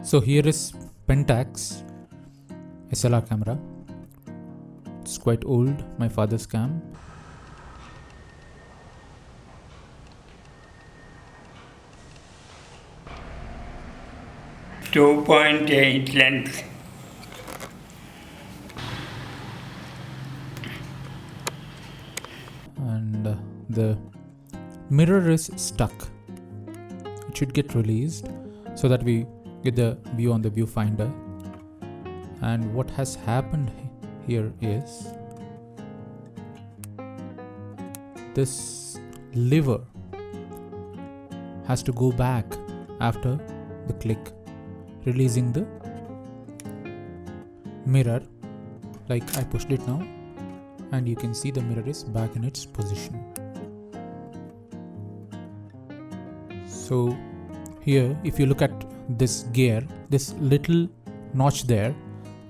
So here is PENTAX SLR camera. It's quite old, my father's cam. .8 length. And the mirror is stuck. It should get released so that we get the view on the viewfinder. And what has happened here is this lever has to go back after the click, releasing the mirror. Like I pushed it now, and you can see the mirror is back in its position. So here, if you look at this gear, this little notch there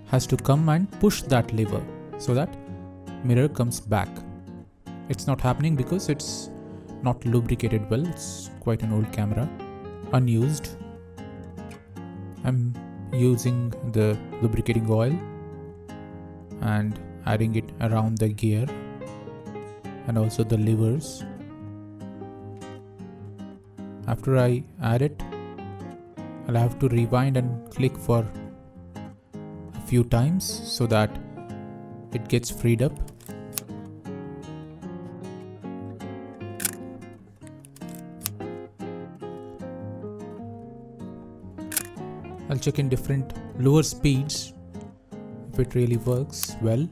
has to come and push that lever so that mirror comes back. It's not happening because it's not lubricated well. It's quite an old camera, unused. I'm using the lubricating oil and adding it around the gear and also the levers. After I add it, I'll have to rewind and click for a few times so that it gets freed up. I'll check in different lower speeds if it really works well.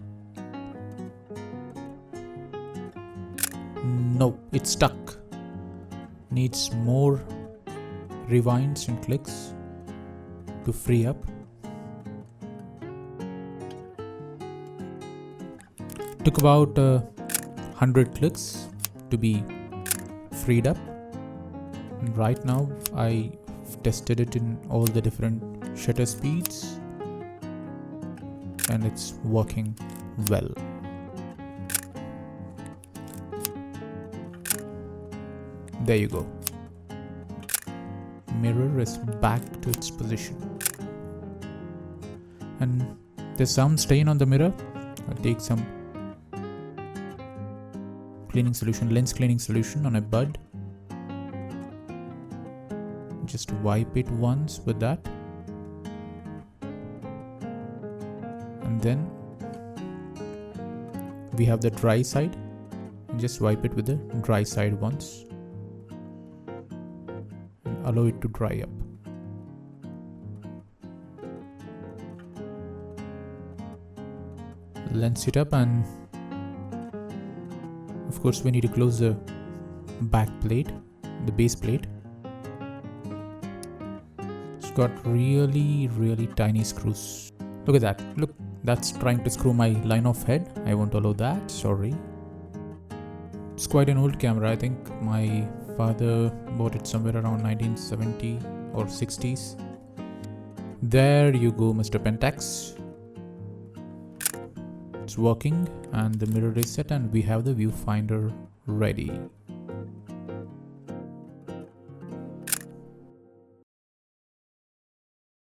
No, it's stuck. Needs more rewinds and clicks to free up. Took about 100 clicks to be freed up. And right now I tested it in all the different shutter speeds and it's working well. There you go. Mirror is back to its position. And there's some stain on the mirror. I'll take some cleaning solution, lens cleaning solution on a bud. Just wipe it once with that. And then we have the dry side. And just wipe it with the dry side once. Allow it to dry up. Lens it up, and of course we need to close the back plate, the base plate. It's got really tiny screws. Look at that. Look, that's trying to screw my line of head. I won't allow that, sorry. It's quite an old camera. I think my father bought it somewhere around 1970 or 60s. There you go, Mr. PENTAX. It's working and the mirror is set and we have the viewfinder ready.